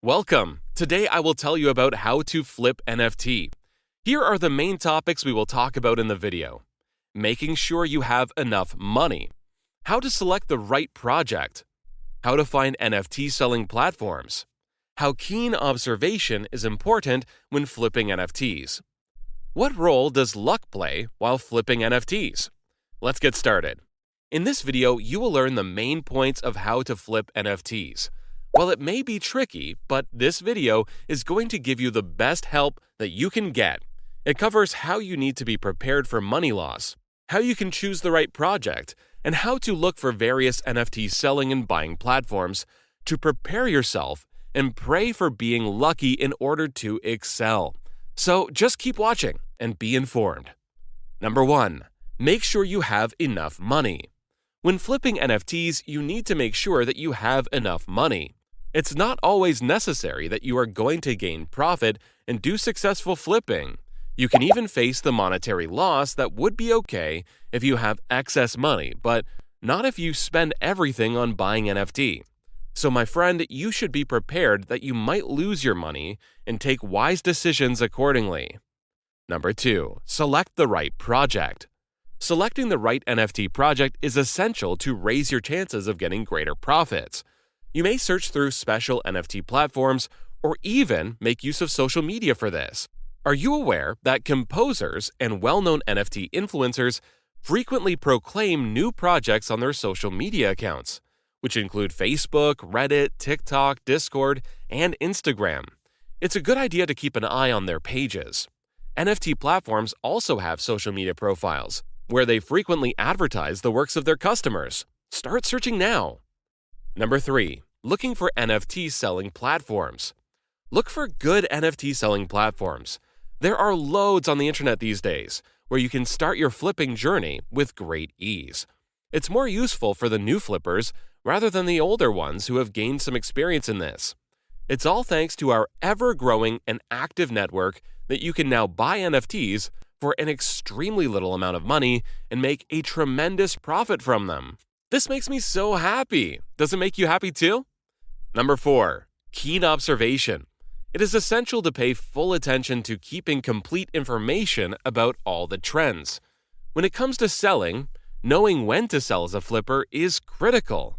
Welcome! Today I will tell you about how to flip NFT. Here are the main topics we will talk about in the video. Making sure you have enough money. How to select the right project. How to find NFT selling platforms. How keen observation is important when flipping NFTs. What role does luck play while flipping NFTs? Let's get started. In this video, you will learn the main points of how to flip NFTs. While it may be tricky, but this video is going to give you the best help that you can get. It covers how you need to be prepared for money loss, how you can choose the right project, and how to look for various NFT selling and buying platforms to prepare yourself and pray for being lucky in order to excel. So just keep watching and be informed. Number 1. Make sure you have enough money. When flipping NFTs, you need to make sure that you have enough money. It's not always necessary that you are going to gain profit and do successful flipping. You can even face the monetary loss that would be okay if you have excess money, but not if you spend everything on buying NFT. So my friend, you should be prepared that you might lose your money and take wise decisions accordingly. Number 2. Select the right project. Selecting the right NFT project is essential to raise your chances of getting greater profits. You may search through special NFT platforms or even make use of social media for this. Are you aware that composers and well-known NFT influencers frequently proclaim new projects on their social media accounts, which include Facebook, Reddit, TikTok, Discord, and Instagram? It's a good idea to keep an eye on their pages. NFT platforms also have social media profiles, where they frequently advertise the works of their customers. Start searching now. Number 3. Looking for NFT selling platforms. Look for good NFT selling platforms. There are loads on the internet these days where you can start your flipping journey with great ease. It's more useful for the new flippers rather than the older ones who have gained some experience in this. It's all thanks to our ever-growing and active network that you can now buy NFTs for an extremely little amount of money and make a tremendous profit from them. This makes me so happy. Does it make you happy too? Number 4. Keen observation. It is essential to pay full attention to keeping complete information about all the trends. When it comes to selling, knowing when to sell as a flipper is critical.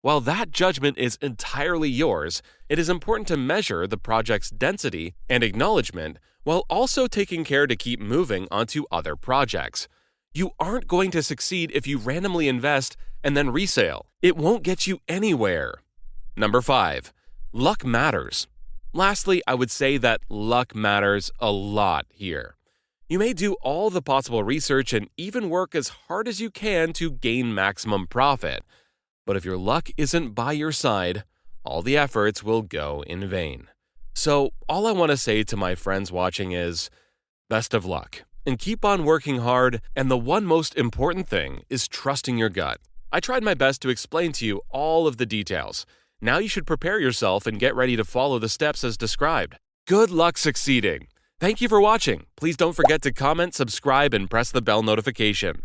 While that judgment is entirely yours, it is important to measure the project's density and acknowledgement while also taking care to keep moving onto other projects. You aren't going to succeed if you randomly invest and then resale. It won't get you anywhere. Number 5. Luck matters. Lastly, I would say that luck matters a lot here. You may do all the possible research and even work as hard as you can to gain maximum profit. But if your luck isn't by your side, all the efforts will go in vain. So all I want to say to my friends watching is, best of luck. And keep on working hard, and the one most important thing is trusting your gut. I tried my best to explain to you all of the details. Now you should prepare yourself and get ready to follow the steps as described. Good luck succeeding! Thank you for watching. Please don't forget to comment, subscribe, and press the bell notification.